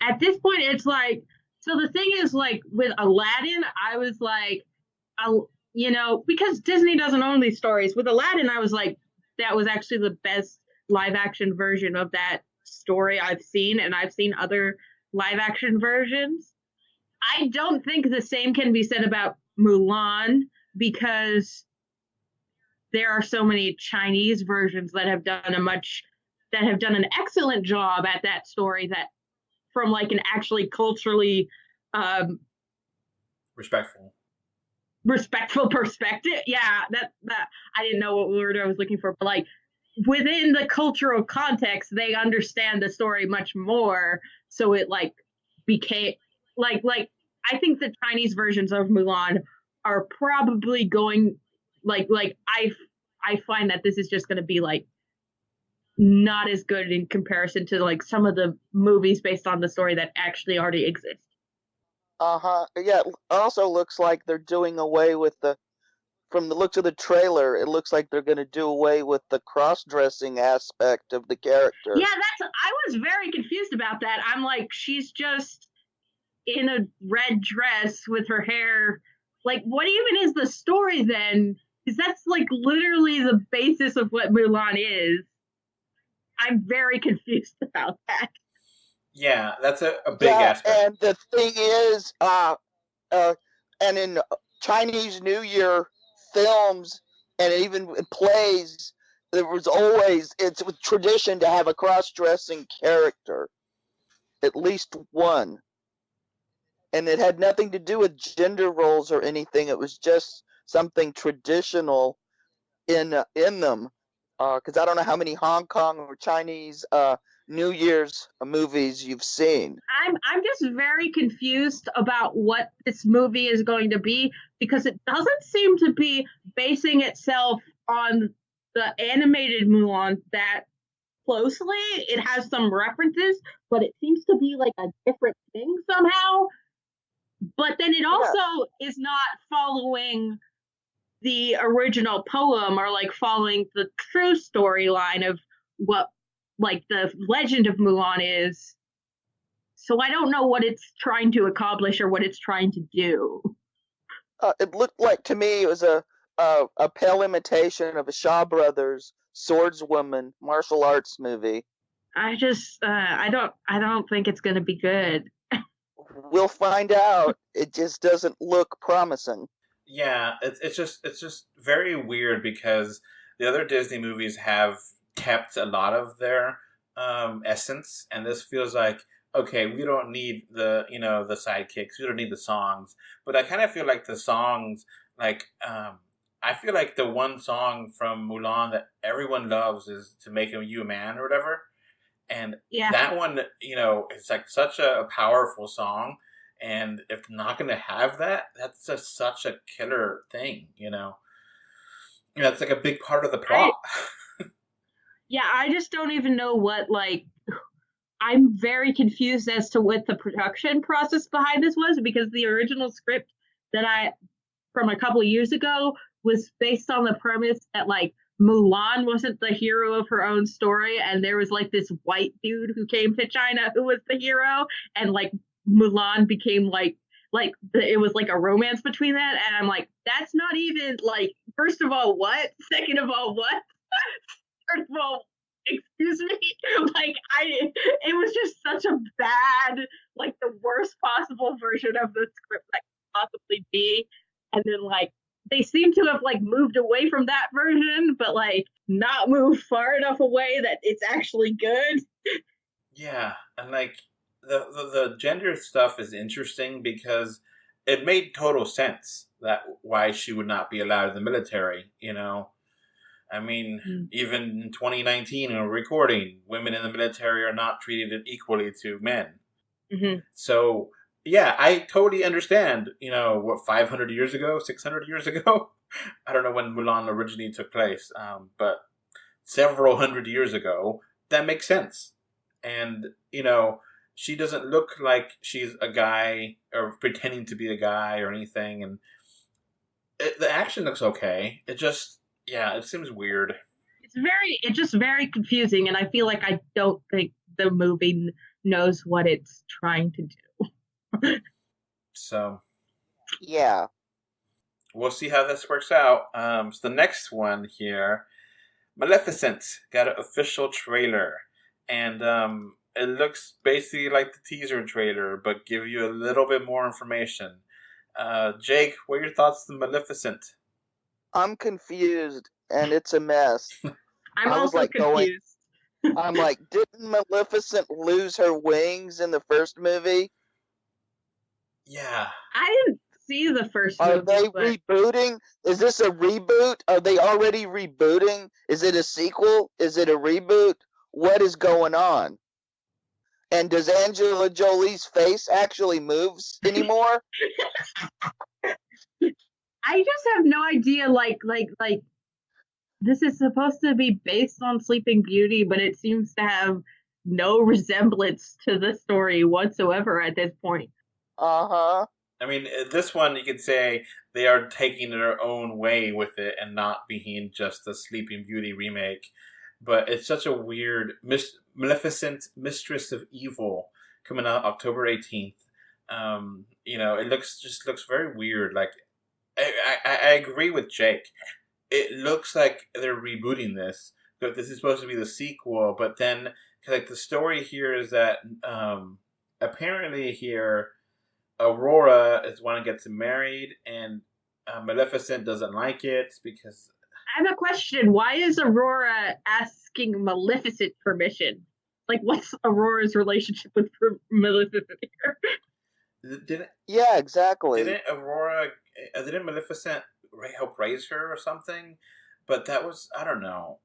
at this point, it's like, so the thing is, like, with Aladdin, I was like, because Disney doesn't own these stories. With Aladdin, I was like, that was actually the best live action version of that story I've seen, and I've seen other live action versions. I don't think the same can be said about Mulan, because there are so many Chinese versions that have done an excellent job at that story, that from like an actually culturally respectful perspective. Yeah, that I didn't know what word I was looking for, but like within the cultural context, they understand the story much more. So it like became like I think the Chinese versions of Mulan are probably going like I find that this is just going to be like not as good in comparison to like some of the movies based on the story that actually already exist. Yeah, it also looks like they're doing away with from the looks of the trailer, it looks like they're going to do away with the cross-dressing aspect of the character. Yeah, I was very confused about that. I'm like, she's just in a red dress with her hair. Like, what even is the story then? Because that's like literally the basis of what Mulan is. I'm very confused about that. Yeah, that's a big aspect. And the thing is, and in Chinese New Year films and even plays, it's a tradition to have a cross-dressing character, at least one. And it had nothing to do with gender roles or anything. It was just something traditional in them. Because I don't know how many Hong Kong or Chinese New Year's movies you've seen. I'm just very confused about what this movie is going to be, because it doesn't seem to be basing itself on the animated Mulan that closely. It has some references, but it seems to be like a different thing somehow. But then it also is not following the original poem or like following the true storyline of what like the legend of Mulan is. So I don't know what it's trying to accomplish or what it's trying to do. It looked like to me it was a pale imitation of a Shaw Brothers swordswoman martial arts movie. I just I don't think it's going to be good. We'll find out. It just doesn't look promising. Yeah, it's just very weird, because the other Disney movies have kept a lot of their essence, and this feels like, okay, we don't need the sidekicks, we don't need the songs, but I kind of feel like the songs, like I feel like the one song from Mulan that everyone loves is "To Make You a Man" or whatever, and that one, it's like such a powerful song. And if they're not going to have that, that's just such a killer thing, it's like a big part of the plot. I just don't even know what, like, I'm very confused as to what the production process behind this was, because the original script that from a couple of years ago was based on the premise that, like, Mulan wasn't the hero of her own story, and there was, like, this white dude who came to China who was the hero, and, like, Mulan became like it was like a romance between that, and I'm like, that's not even like, first of all, what? Second of all, what? Third of all, excuse me, like it was just such a bad, like the worst possible version of the script that could possibly be, and then like they seem to have like moved away from that version, but like not moved far enough away that it's actually good. Yeah, and like the gender stuff is interesting because it made total sense that why she would not be allowed in the military. I mean, even in 2019, in a recording, women in the military are not treated equally to men. Mm-hmm. So, yeah, I totally understand, 500 years ago, 600 years ago? I don't know when Mulan originally took place, but several hundred years ago, that makes sense. And, she doesn't look like she's a guy or pretending to be a guy or anything. And the action looks okay. It just... yeah, it seems weird. It's just very confusing, and I feel like I don't think the movie knows what it's trying to do. So, yeah, we'll see how this works out. So the next one here, Maleficent got an official trailer, and it looks basically like the teaser trailer, but give you a little bit more information. Jake, what are your thoughts on Maleficent? I'm confused, and it's a mess. I'm I was, also like, confused. I'm like, didn't Maleficent lose her wings in the first movie? Yeah. I didn't see the first Are movie. they but... rebooting? Is this a reboot? Are they already rebooting? Is it a sequel? Is it a reboot? What is going on? And does Angela Jolie's face actually moves anymore? I just have no idea, like, this is supposed to be based on Sleeping Beauty, but it seems to have no resemblance to the story whatsoever at this point. Uh-huh. I mean, this one, you could say they are taking their own way with it and not being just a Sleeping Beauty remake. But it's such a weird... Maleficent Mistress of Evil coming out October 18th. It looks very weird. Like, I agree with Jake. It looks like they're rebooting this, but this is supposed to be the sequel. But then, like, the story here is that apparently here, Aurora is one that gets married, and Maleficent doesn't like it because... I have a question. Why is Aurora asking Maleficent permission? Like, what's Aurora's relationship with Maleficent here? Yeah, exactly. Didn't Maleficent help raise her or something? But that was, I don't know.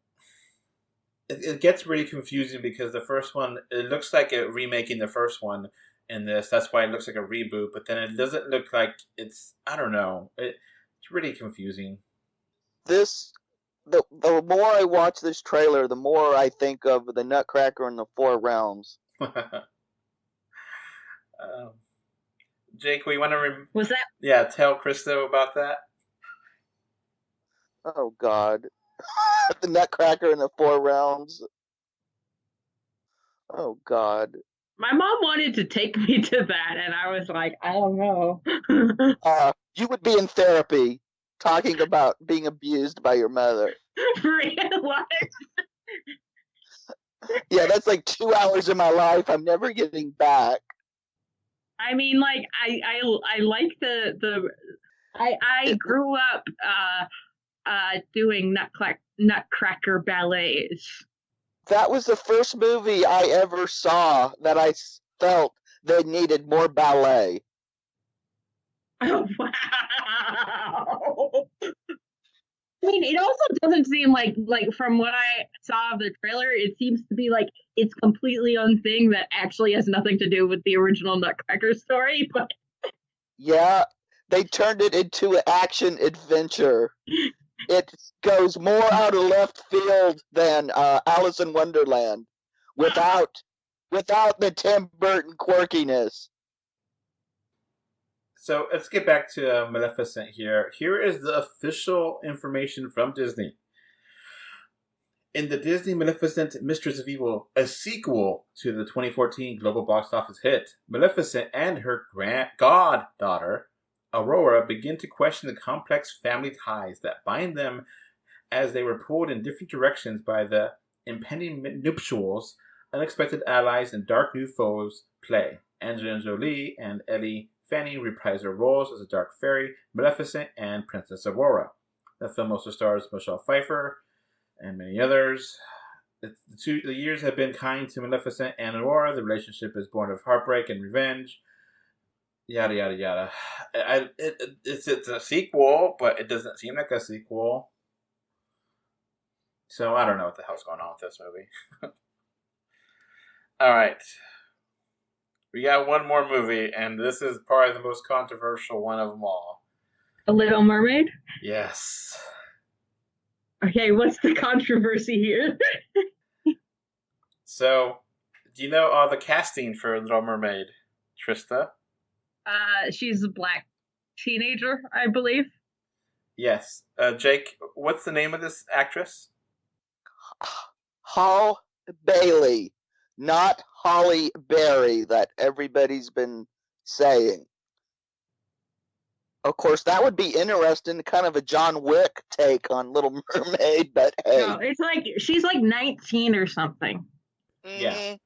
It gets really confusing because the first one, it looks like a remaking the first one in this. That's why it looks like a reboot. But then it doesn't look like it's, I don't know. It's really confusing. The more I watch this trailer, the more I think of the Nutcracker in the Four Realms. Jake, we want to... Was that... Yeah, tell Krista about that. Oh, God. The Nutcracker in the Four Realms. Oh, God. My mom wanted to take me to that, and I was like, I don't know. You would be in therapy talking about being abused by your mother. Really? Yeah, that's like 2 hours of my life I'm never getting back. I mean, like, I like I grew up doing Nutcracker ballets. That was the first movie I ever saw that I felt they needed more ballet. Oh, wow. I mean, it also doesn't seem like from what I saw of the trailer, it seems to be like it's completely on thing that actually has nothing to do with the original Nutcracker story. But yeah, they turned it into an action adventure. It goes more out of left field than Alice in Wonderland, without the Tim Burton quirkiness. So let's get back to Maleficent here. Here is the official information from Disney. In the Disney Maleficent Mistress of Evil, a sequel to the 2014 global box office hit, Maleficent and her goddaughter, Aurora, begin to question the complex family ties that bind them as they were pulled in different directions by the impending nuptials, unexpected allies, and dark new foes play. Angelina Jolie and Ellie Fanning reprise their roles as the Dark Fairy, Maleficent, and Princess Aurora. The film also stars Michelle Pfeiffer and many others. The years have been kind to Maleficent and Aurora. The relationship is born of heartbreak and revenge. Yada, yada, yada. It's a sequel, but it doesn't seem like a sequel. So I don't know what the hell's going on with this movie. All right. We got one more movie, and this is probably the most controversial one of them all. A Little Mermaid? Yes. Okay, what's the controversy here? So, do you know all the casting for Little Mermaid, Trista? She's a black teenager, I believe. Yes. Jake, what's the name of this actress? Hall Bailey, not Holly Berry that everybody's been saying. Of course, that would be interesting, kind of a John Wick take on Little Mermaid, but hey. No, it's like, she's like 19 or something. Yeah.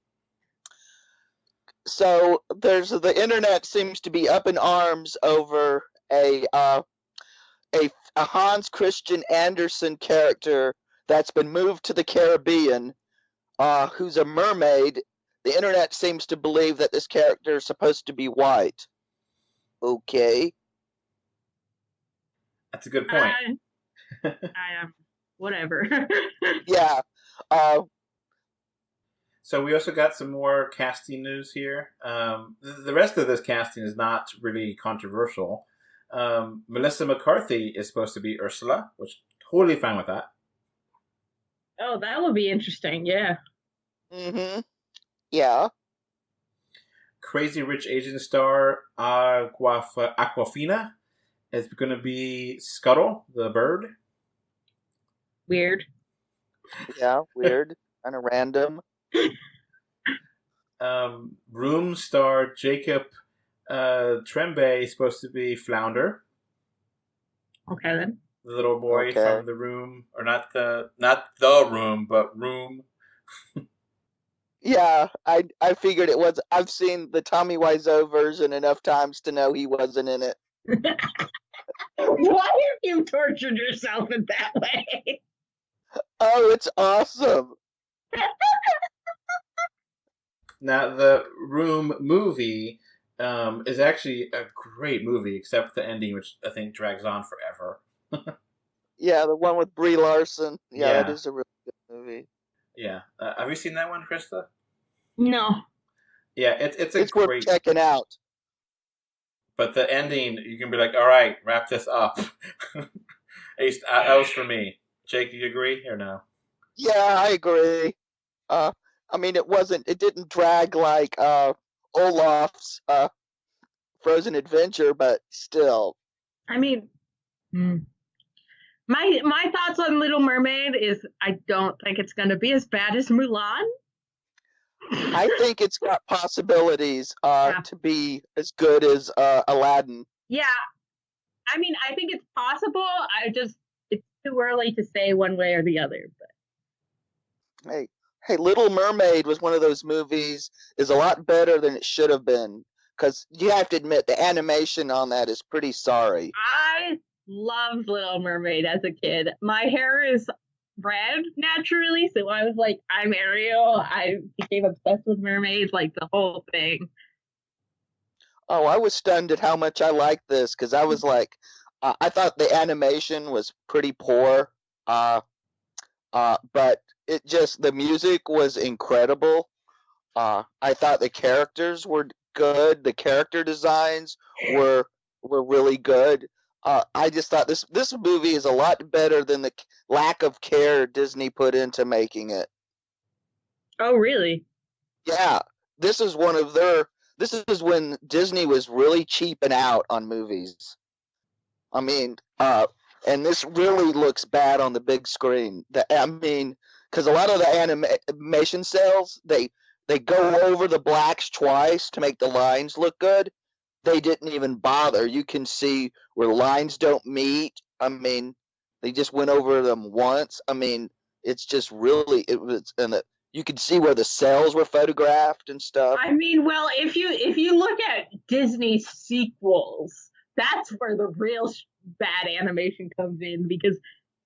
So the internet seems to be up in arms over a Hans Christian Andersen character that's been moved to the Caribbean, who's a mermaid. The internet seems to believe that this character is supposed to be white. Okay. That's a good point. Whatever. Yeah. So we also got some more casting news here. The rest of this casting is not really controversial. Melissa McCarthy is supposed to be Ursula, which totally fine with that. Oh, that would be interesting, yeah. Mm-hmm. Yeah. Crazy Rich Asian star Aquafina is going to be Scuttle, the bird. Weird. Yeah, weird. Kind of random. Room star Jacob Tremblay is supposed to be Flounder. Okay, then. The little boy from The Room, or not the Room, but Room. Yeah, I figured it was. I've seen the Tommy Wiseau version enough times to know he wasn't in it. Why have you tortured yourself in that way? Oh, it's awesome. Now, the Room movie is actually a great movie, except the ending, which I think drags on forever. Yeah, the one with Brie Larson. Yeah, that is a really good movie. Yeah. Have you seen that one, Krista? No. Yeah, it's great... worth checking out. But the ending, you can be like, all right, wrap this up. At least that was for me. Jake, do you agree or no? Yeah, I agree. I mean, it didn't drag like Olaf's Frozen Adventure, but still. I mean, my thoughts on Little Mermaid is I don't think it's going to be as bad as Mulan. I think it's got possibilities to be as good as Aladdin. Yeah. I mean, I think it's possible. It's too early to say one way or the other. But Hey, Little Mermaid was one of those movies is a lot better than it should have been. Because you have to admit, the animation on that is pretty sorry. I loved Little Mermaid as a kid. My hair is red naturally, so I was like, I'm Ariel. I became obsessed with mermaids, like the whole thing. Oh, I was stunned at how much I liked this, because I was like, I thought the animation was pretty poor, but the music was incredible. I thought the characters were good. The character designs were really good. I just thought this movie is a lot better than the lack of care Disney put into making it. Oh, really? Yeah, this is when Disney was really cheaping out on movies. I mean, and this really looks bad on the big screen. Because a lot of the animation cells, they go over the blacks twice to make the lines look good. They didn't even bother. You can see where lines don't meet. I mean, they just went over them once. I mean, It's just really you could see where the cells were photographed and stuff. I mean, well, if you look at Disney sequels, that's where the real bad animation comes in, because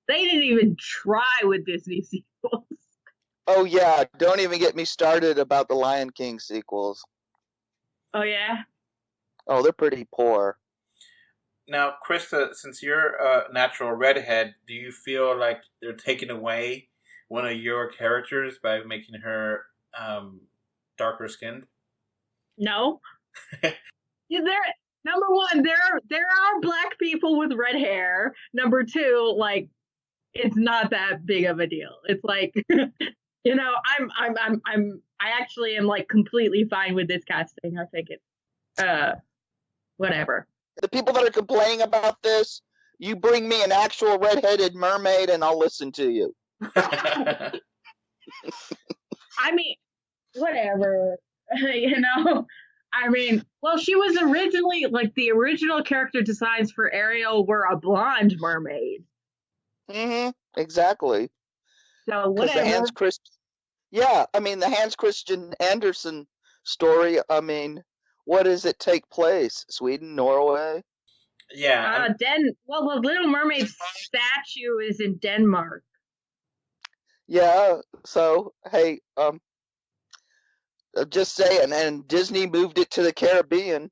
they didn't even try with Disney sequels. Oh yeah, don't even get me started about the Lion King sequels. Oh yeah. Oh, they're pretty poor. Now, Krista, since you're a natural redhead, do you feel like they're taking away one of your characters by making her darker skinned? No. Number one, there are black people with red hair. Number two, like, it's not that big of a deal. It's like, I actually am like completely fine with this casting. I think it's whatever. The people that are complaining about this, you bring me an actual redheaded mermaid and I'll listen to you. I mean, whatever. I mean, well, she was originally, like, the original character designs for Ariel were a blonde mermaid. Mm-hmm. Exactly. So whatever. The Hans Christian Andersen story, what does it take place? Sweden, Norway? Yeah. The Little Mermaid statue is in Denmark. Yeah, so, hey, just saying, and Disney moved it to the Caribbean.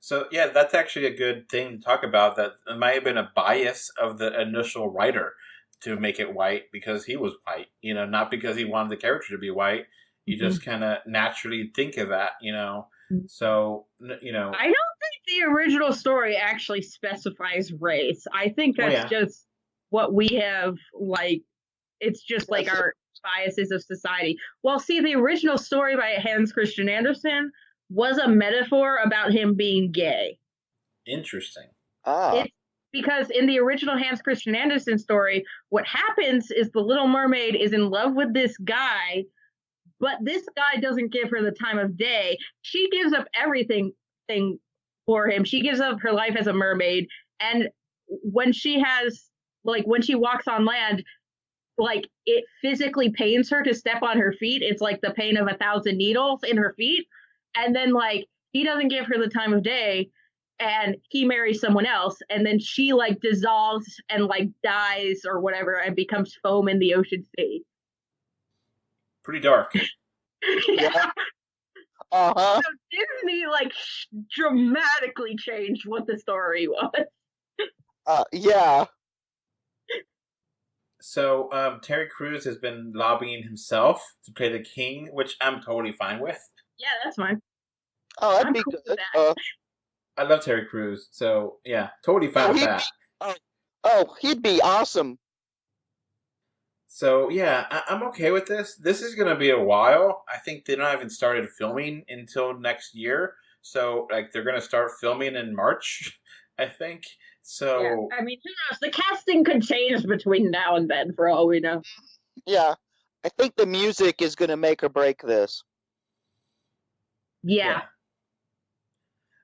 So, yeah, that's actually a good thing to talk about, that it might have been a bias of the initial writer to make it white because he was white, not because he wanted the character to be white. You just kind of naturally think of that, So, I don't think the original story actually specifies race. I think that's just what we have, like, it's just like our biases of society. Well, see, the original story by Hans Christian Andersen was a metaphor about him being gay. Interesting. It's because in the original Hans Christian Andersen story, what happens is the Little Mermaid is in love with this guy, but this guy doesn't give her the time of day. She gives up everything for him. She gives up her life as a mermaid. And when she walks on land, like, it physically pains her to step on her feet. It's like the pain of 1,000 needles in her feet. And then, like, he doesn't give her the time of day, and he marries someone else. And then she, like, dissolves and, like, dies or whatever and becomes foam in the ocean sea. Pretty dark. Yeah. Uh-huh. So Disney, like, dramatically changed what the story was. Yeah. So, Terry Crews has been lobbying himself to play the king, which I'm totally fine with. Yeah, that's fine. Oh, that'd be cool good. I love Terry Crews, so yeah, totally fine with that. He'd be awesome. So yeah, I'm okay with this. This is gonna be a while. I think they don't even started filming until next year. So, like, they're gonna start filming in March, I think. So yeah, I mean, who knows? The casting could change between now and then, for all we know. Yeah, I think the music is gonna make or break this. Yeah.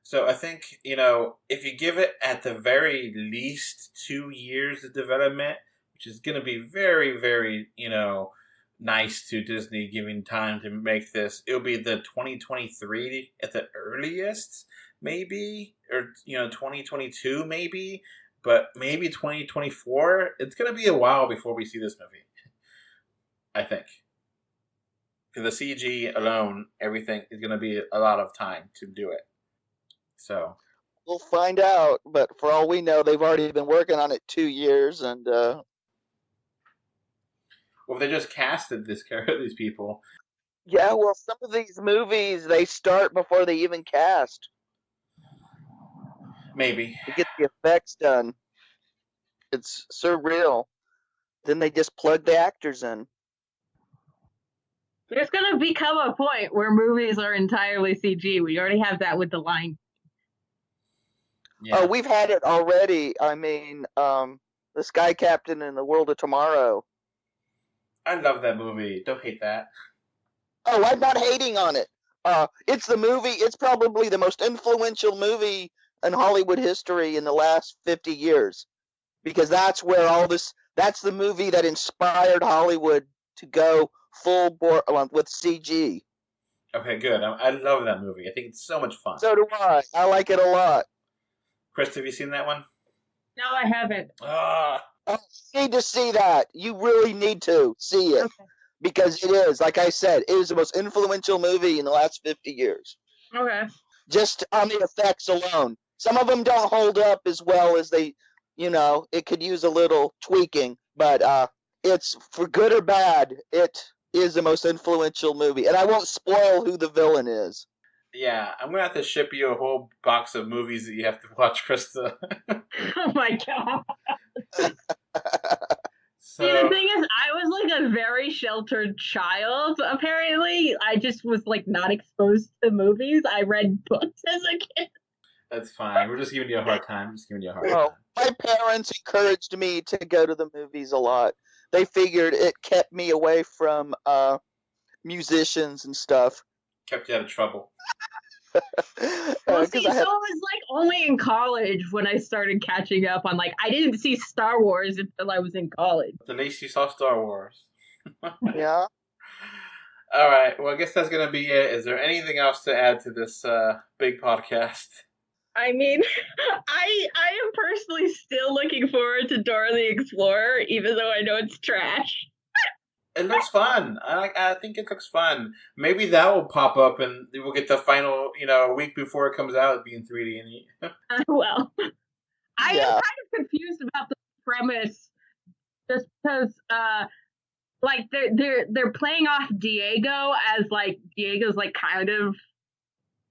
So I think, if you give it at the very least 2 years of development, which is going to be very, very, nice to Disney giving time to make this, it'll be the 2023 at the earliest, maybe, or, 2022 maybe, but maybe 2024. It's going to be a while before we see this movie, I think. Because the CG alone, everything is going to be a lot of time to do it. So we'll find out, but for all we know, they've already been working on it 2 years, and well, they just casted these people. Yeah, well, some of these movies they start before they even cast. Maybe to get the effects done. It's surreal. Then they just plug the actors in. There's going to become a point where movies are entirely CG. We already have that with The Lion. Yeah. Oh, we've had it already. I mean, The Sky Captain and The World of Tomorrow. I love that movie. Don't hate that. Oh, I'm not hating on it. It's the movie. It's probably the most influential movie in Hollywood history in the last 50 years. Because that's where all this That's the movie that inspired Hollywood to go full bore with CG. Okay, good. I love that movie. I think it's so much fun. So do I. I like it a lot. Chris, have you seen that one? No, I haven't. Ah, Oh, you need to see that. You really need to see it. Okay. Because it is, like I said, it is the most influential movie in the last 50 years. Okay. Just on the effects alone. Some of them don't hold up as well as they, it could use a little tweaking. But it's, for good or bad, it is the most influential movie. And I won't spoil who the villain is. yeah. I'm going to have to ship you a whole box of movies that you have to watch, Krista. Oh my god. So, See, the thing is, I was like a very sheltered child, apparently. I just was like not exposed to movies. I read books as a kid. that's fine. We're just giving you a hard time. My parents encouraged me to go to the movies a lot. They figured it kept me away from musicians and stuff. Kept you out of trouble. Well, see, so it was like only in college when I started catching up on I didn't see Star Wars until I was in college. At least you saw Star Wars. Yeah. All right. Well, I guess that's going to be it. Is there anything else to add to this big podcast? I mean, I am personally still looking forward to Dora the Explorer, even though I know it's trash. It looks fun. I think it looks fun. Maybe that will pop up and we'll get the final, a week before it comes out, being 3D. Well, I am Yeah. kind of confused about the premise, just because, they're playing off Diego as Diego's kind of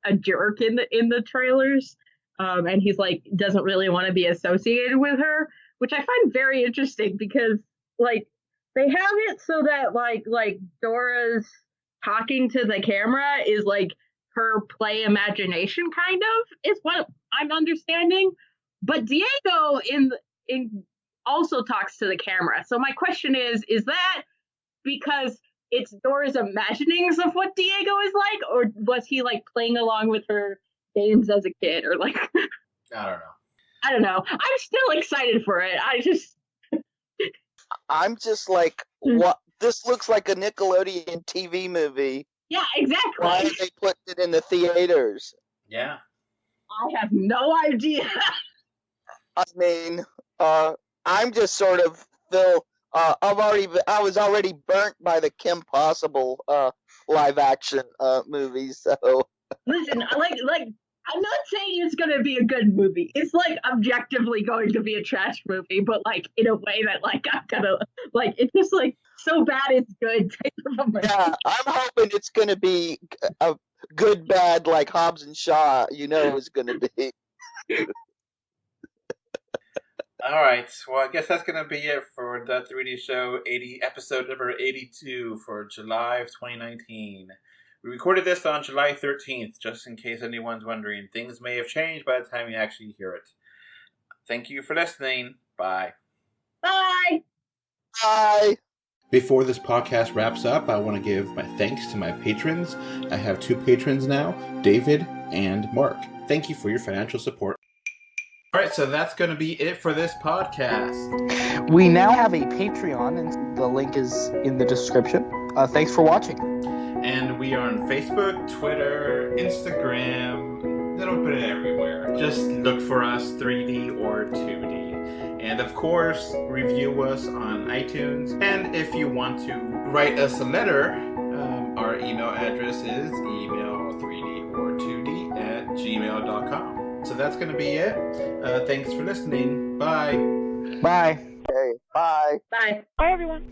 a jerk in the trailers, and he's doesn't really want to be associated with her, which I find very interesting because they have it so that Dora's talking to the camera is her play imagination, kind of, is what I'm understanding. But Diego in also talks to the camera. So my question is that because it's Dora's imaginings of what Diego is like, or was he playing along with her games as a kid, or I don't know. I don't know. I'm still excited for it. I'm just what? This looks like a Nickelodeon TV movie. Yeah, exactly. Why are they putting it in the theaters? Yeah. I have no idea. I mean, I'm just sort of I was already burnt by the Kim Possible live action movies. So Listen, I'm not saying it's going to be a good movie. It's objectively going to be a trash movie, but in a way that I'm gonna it's just so bad it's good type of a movie. yeah, I'm hoping it's gonna be a good bad like Hobbs and Shaw. It's gonna be. All right. Well, I guess that's going to be it for the 3D show, episode number 82 for July of 2019. We recorded this on July 13th, just in case anyone's wondering. Things may have changed by the time you actually hear it. Thank you for listening. Bye. Bye. Bye. Before this podcast wraps up, I want to give my thanks to my patrons. I have 2 patrons now, David and Mark. Thank you for your financial support. All right, so that's going to be it for this podcast. We now have a Patreon, and the link is in the description. Thanks for watching. And we are on Facebook, Twitter, Instagram, little bit everywhere. Just look for us, 3D or 2D. And of course, review us on iTunes. And if you want to write us a letter, our email address is email3dortwo d@gmail.com. So that's going to be it. Thanks for listening. Bye. Bye. Okay. Bye. Bye. Bye, everyone.